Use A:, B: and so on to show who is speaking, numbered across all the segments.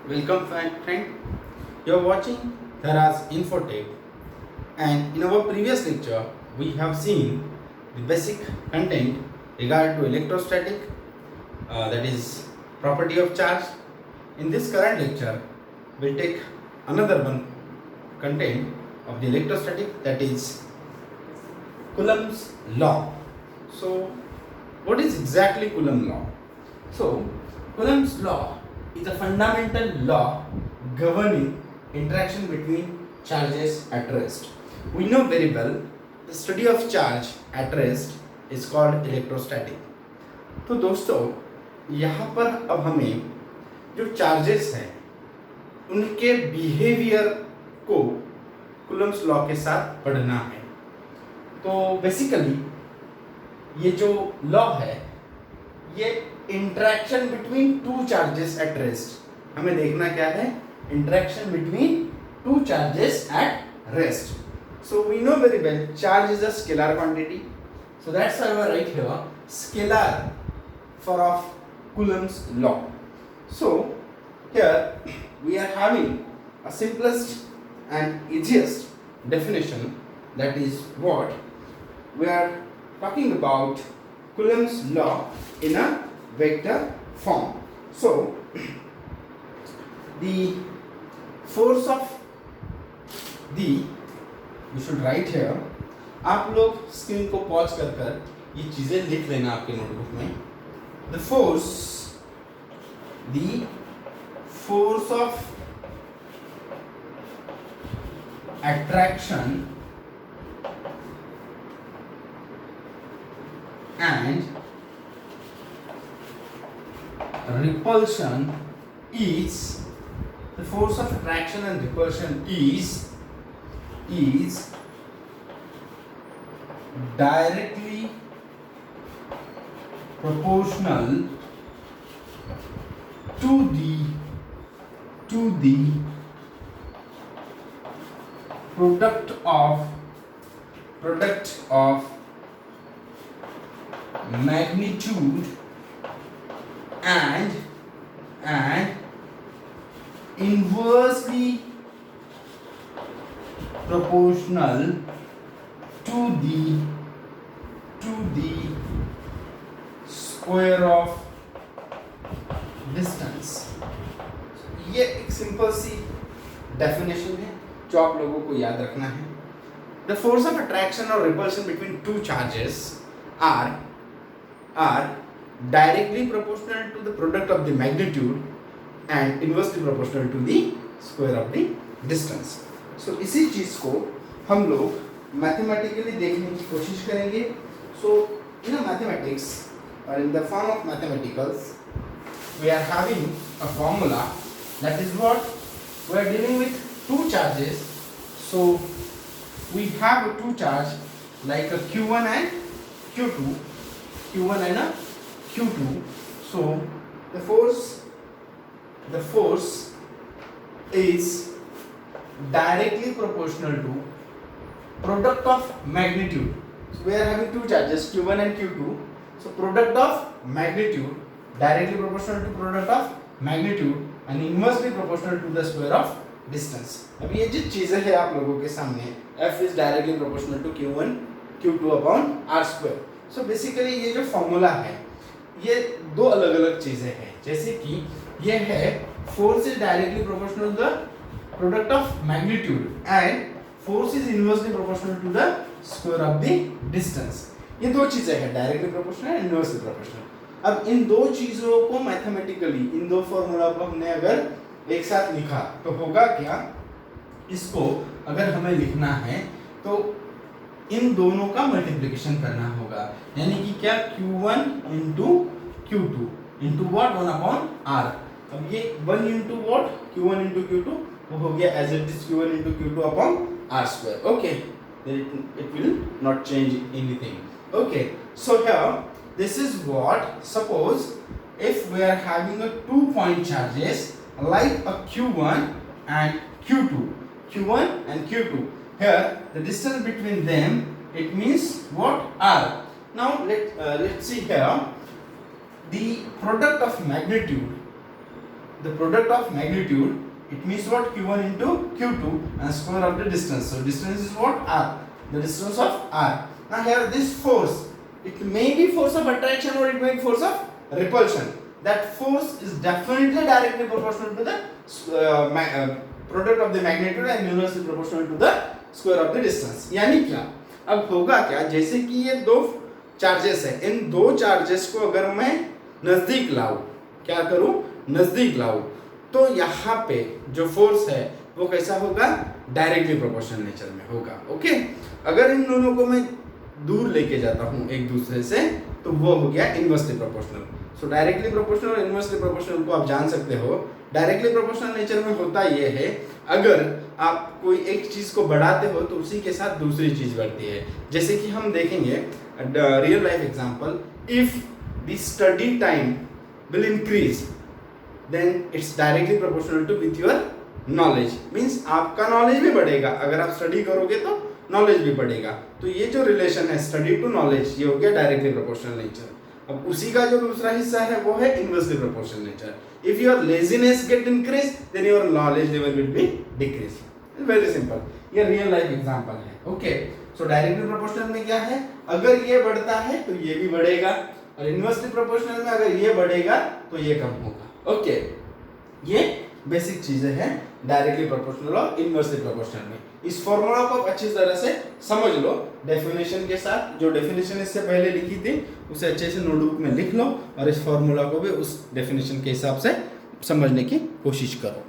A: Welcome friend. You are watching Thara's Infotech, and in our previous lecture we have seen the basic content regard to electrostatic, that is property of charge. In this current lecture we'll take another one content of the electrostatic, that is Coulomb's law. So what is exactly Coulomb law? So Coulomb's law is a fundamental law governing interaction between charges at rest. We know very well the study of charge at rest is called electrostatic. तो दोस्तों यहाँ पर अब हमें जो charges हैं उनके behaviour को कुलम्स लॉ के साथ पढ़ना है. तो बेसिकली ये जो लॉ है ये interaction between two charges at rest. हमें देखना क्या है? Interaction between two charges at rest. So we know very well charge is a scalar quantity, so that's why I write here scalar for of Coulomb's law. So here we are having a simplest and easiest definition, that is what we are talking about Coulomb's law in a vector form. So the force of the, we should write here, आप लोग screen को pause कर कर ये चीजें लिख लेना आपके नोटबुक में. The force of attraction and repulsion is, the force of attraction and repulsion is directly proportional to the product of magnitude and inversely proportional to the square of distance. ये एक सिंपल सी definition है जो आप लोगों को याद रखना है. द फोर्स ऑफ अट्रैक्शन और repulsion between two charges are directly proportional to the product of the magnitude and inversely proportional to the square of the distance. So इसी चीज को हम लोग मैथमेटिकली देखने की कोशिश करेंगे. So in a mathematics or in the form of mathematicals we are having a formula, that is what we are dealing with two charges. So we have two charge like a q1 and q2, q1 and a q2. So the force is directly proportional to product of magnitude. So we are having two charges q1 and q2. So product of magnitude directly proportional to product of magnitude and inversely proportional to the square of distance. अब ये जो चीजें हैं आप लोगों के सामने, f is directly proportional to q1 q2 upon r square. So basically ये जो फॉर्मूला है ये दो अलग अलग चीजें हैं. जैसे कि ये है force is directly proportional to the product of magnitude and force is inversely proportional to the square of the distance. ये दो चीजें हैं, directly proportional and inversely proportional. अब इन दो चीजों को मैथमेटिकली, इन दो फॉर्मूला को हमने अगर एक साथ लिखा तो होगा क्या? इसको अगर हमें लिखना है तो इन दोनों का मल्टीप्लिकेशन करना होगा, यानी कि क्या q1 into q2 into what 1 upon r. अब ये 1 into what q1 into q2 वो हो गया as it is q1 into q2 upon r square. Okay, it will not change anything. Okay, so here this is what, suppose if we are having a 2 point charges like a q1 and q2, q1 and q2, here the distance between them, it means what? r. Now let's see here the product of magnitude the product of magnitude, it means what? Q1 into Q2 and square of the distance. So distance is what? R. The distance of R. Now here this force, it may be force of attraction or it may be force of repulsion. That force is definitely directly proportional to the product of the magnitude and inversely proportional to the square of the distance. यानी क्या? अब होगा क्या? जैसे कि ये दो charges है, इन दो चार्जेस को अगर मैं नजदीक लाऊं, क्या करूं? नजदीक लाऊं, तो यहाँ पे जो फोर्स है वो कैसा होगा? डायरेक्टली प्रोपोर्शनल नेचर में होगा. ओके, अगर इन दोनों को मैं दूर लेके जाता हूँ एक दूसरे से, तो वो हो गया इनवर्सली प्रोपोर्शनल. सो डायरेक्टली प्रोपोर्शनल और इनवर्सली प्रोपोर्शनल को आप जान सकते हो. डायरेक्टली प्रोपोर्शनल नेचर में होता ये है, अगर आप कोई एक चीज को बढ़ाते हो तो उसी के साथ दूसरी चीज बढ़ती है. जैसे कि हम देखेंगे real life example, if the study time will increase then it's directly proportional to with your knowledge. Means आपका नॉलेज भी बढ़ेगा, अगर आप स्टडी करोगे तो नॉलेज भी बढ़ेगा. तो ये जो रिलेशन है स्टडी टू नॉलेज, ये हो गया डायरेक्टली प्रोपोर्शनल नेचर. अब उसी का जो दूसरा हिस्सा है वो है inversely proportional nature. If your laziness get increase then your knowledge level will be decrease. Very simple, ये रियल लाइफ एग्जांपल है. ओके, सो डायरेक्टली प्रोपोर्शनल में क्या है? अगर ये बढ़ता है तो ये भी बढ़ेगा, और इनवर्सली प्रोपोर्शनल में अगर ये बढ़ेगा तो ये कम होगा. ओके, ये बेसिक चीजें हैं डायरेक्टली प्रोपोर्शनल और इनवर्सली प्रोपोर्शनल में. इस फॉर्मूला को अच्छी तरह से समझ लो डेफिनेशन के साथ. जो डेफिनेशन इससे पहले लिखी थी उसे अच्छे से नोटबुक में लिख लो, और इस फॉर्मूला को भी उस डेफिनेशन के हिसाब से समझने की कोशिश करो.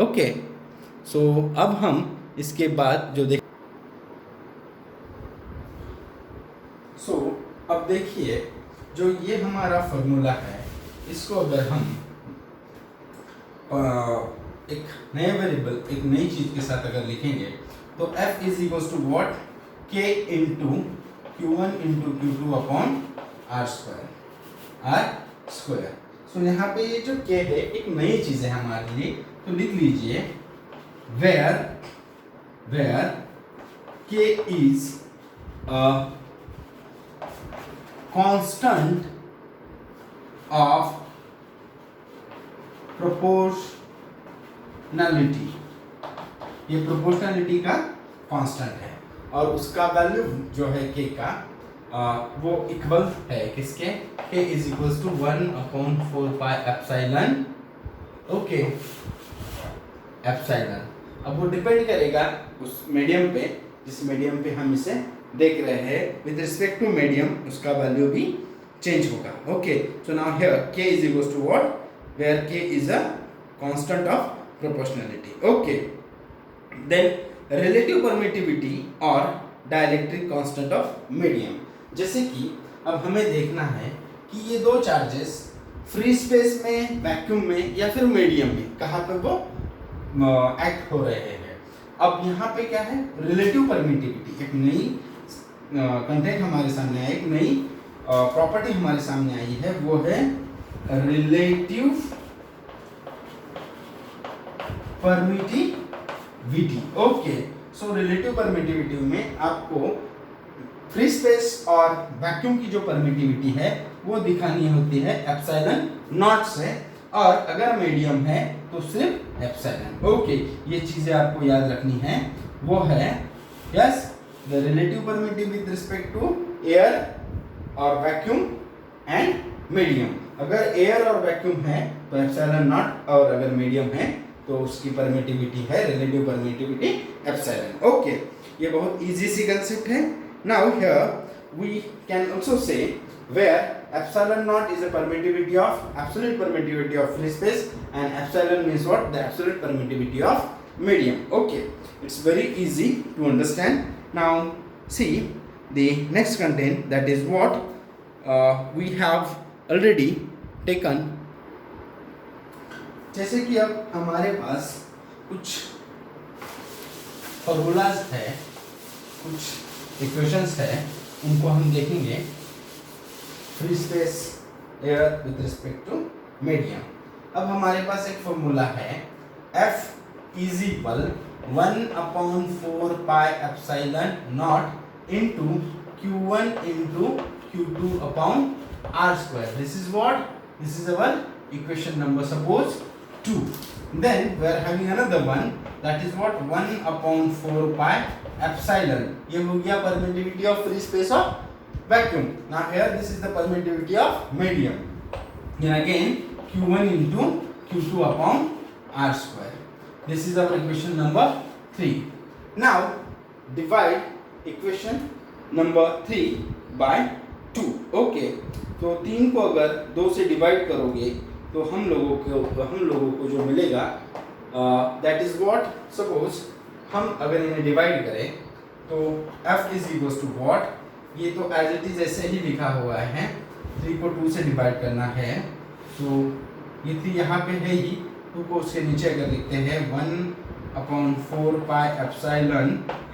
A: ओके, सो अब हम इसके बाद जो अब देखिए, जो ये हमारा फॉर्मूला है, इसको अगर हम एक नए वेरिएबल, एक नई चीज के साथ अगर लिखेंगे तो f is equal to what? k into q1 into q2 upon r square. So यहाँ पे ये जो k है एक नई चीज है हमारे लिए, तो लिख लीजिए where k is constant of proportionality. ये प्रोपोर्शनलिटी का कांस्टेंट है, और उसका वैल्यू जो है k का वो इक्वल है किसके? k is equal to 1/4 pi epsilon. Okay, epsilon. अब वो डिपेंड करेगा उस मीडियम पे, जिस मीडियम पे हम इसे देख रहे हैं. विद रिस्पेक्ट टू मीडियम उसका वैल्यू भी चेंज होगा. Okay, so now here k is equal to what? Where k is a constant of proportionality. Okay, then relative permittivity or dielectric constant of medium. जैसे कि अब हमें देखना है कि ये दो चार्जेस फ्री स्पेस में, वैक्यूम में या फिर मीडियम में कहाँ पे वो एक्ट हो रहे हैं. अब यहाँ पे क्या है? Relative permittivity. एक नई कंटेंट हमारे सामने आई, एक नई प्रॉपर्टी हमारे सामने आई है, वो है relative permittivity. Okay, so relative permittivity में आपको फ्री स्पेस और वैक्यूम की जो परमिटिविटी है वो दिखानी होती है एप्सिलॉन नॉट से, और अगर मीडियम है तो सिर्फ एप्सिलॉन. ओके, ये चीजें आपको याद रखनी है. वो है yes the relative permittivity with respect to air और वैक्यूम एंड मीडियम. अगर एयर और वैक्यूम है तो एप्सिलॉन नॉट, और अगर मीडियम है तो उसकी परमिटिविटी है रिलेटिव परमिटिविटी एप्सिलॉन. ओके, ये बहुत इजी सी कंसेप्ट है. Now here we can also say where epsilon not is a permittivity of absolute permittivity of free space and epsilon means what? The absolute permittivity of medium. Okay, it's very easy to understand. Now see the next content, that is what we have already taken. जैसे कि अब हमारे पास कुछ formulas है, कुछ equations है, उनको हम देखेंगे. Free space, air with respect to medium. अब हमारे पास एक फॉर्मूला है F is equal 1/4 pi epsilon naught into Q1 into Q2 upon R square. This is what? This is our equation number. Suppose 2. Then we are having another one, that is what 1 upon 4 pi epsilon. ये हो गया permittivity of free space of vacuum. Now here this is the permittivity of medium. Then again Q1 into Q2 upon R square. This is our equation number 3. Now divide equation number 3 by 2. Okay. तो 3 को अगर 2 से divide करोगे तो हम लोगों को जो मिलेगा दैट इज व्हाट, सपोज हम अगर इन्हें डिवाइड करें तो f is equals to what, ये तो एज इट इज ऐसे ही लिखा हुआ है, 3 को 2 से डिवाइड करना है, तो ये 3 यहाँ पे है ही, 2 को उसके नीचे अगर लिखते हैं 1 upon 4 pi epsilon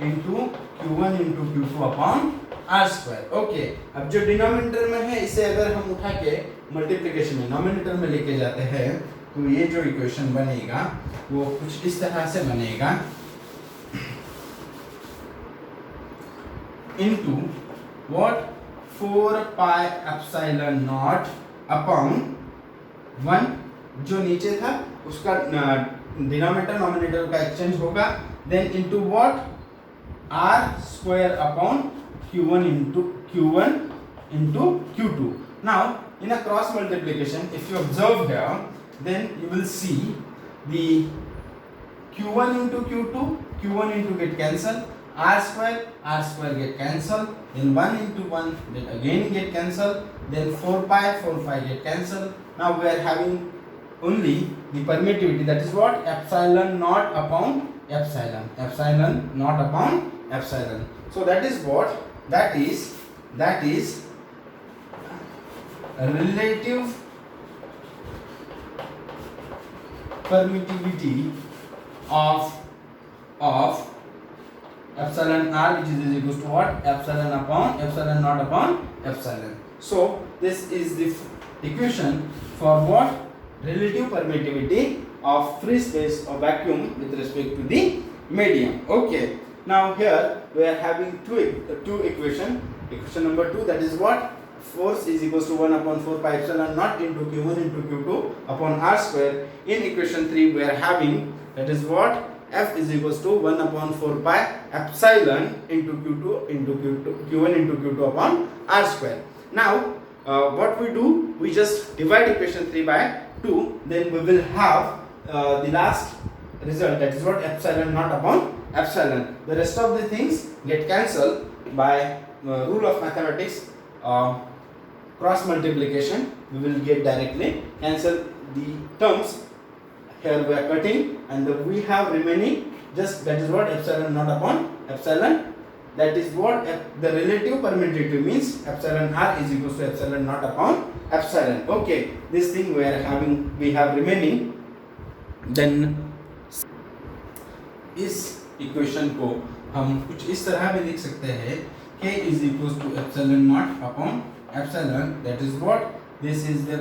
A: into Q1 into Q2 upon R square. Okay, अब जो डिनोमिनेटर में है इसे अगर हम उठा के मल्टीप्लिकेशन में नोमिनेटर में लेके जाते हैं तो ये जो इक्वेशन बनेगा वो कुछ इस तरह से बनेगा, into what 4 pi epsilon naught upon 1, जो नीचे था उसका डिनोमिनेटर नोमिनेटर का एक्सचेंज होगा, then into what R square upon Q1 into Q2. Now in a cross multiplication, if you observe here, then you will see the Q1 into Q1 into get cancelled, R square get cancelled, then 1 into 1 then again get cancelled, then 4 pi get cancelled. Now we are having only the permittivity, that is what epsilon naught upon epsilon. So that is what that is relative permittivity of epsilon r, which is equals to what epsilon naught upon epsilon. So this is the equation for what relative permittivity of free space or vacuum with respect to the medium. Okay. Now here we are having two equation. Equation number 2, that is what force is equals to 1 upon 4 pi epsilon naught into Q1 into Q2 upon R square. In equation 3 we are having, that is what F is equals to 1 upon 4 pi epsilon into Q1 into Q2 upon R square. Now what we do, we just divide equation 3 by 2, then we will have the last result, that is what epsilon naught upon epsilon. The rest of the things get cancelled by rule of mathematics, cross multiplication. We will get directly cancel the terms. Here we are cutting and we have remaining just, that is what epsilon naught upon epsilon. That is what the relative permittivity means, epsilon r is equals to epsilon naught upon epsilon. Okay, this thing we have remaining. Then इस equation को हम कुछ इस तरह भी लिख सकते हैं, k is equals to epsilon naught upon epsilon, that is what this is the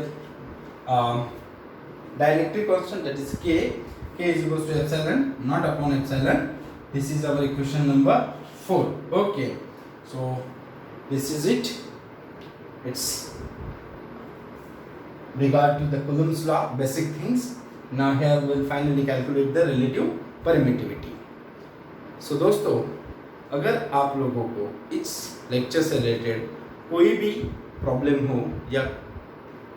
A: dielectric constant, that is k is equals to epsilon naught upon epsilon. This is our equation number 4. Okay, so this is it. It's regard to the Coulomb's law, basic things. Now here we will finally calculate the relative permittivity. So दोस्तों, अगर आप लोगों को इस lecture से related कोई भी problem हो या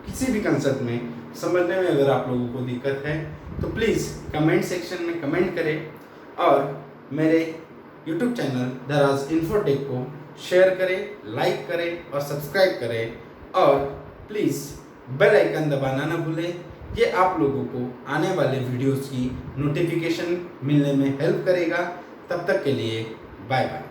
A: किसी भी कंसेप्ट में समझने में अगर आप लोगों को दिक्कत है तो प्लीज़ कमेंट सेक्शन में कमेंट करें और मेरे YouTube चैनल दराज इन्फोटेक को शेयर करें, लाइक करें और सब्सक्राइब करें और प्लीज़ बेल आइकन दबाना ना भूलें. ये आप लोगों को आने वाले वीडियोस की नोटिफिकेशन मिलने में हेल्प करेगा. तब तक के लिए बाय बाय.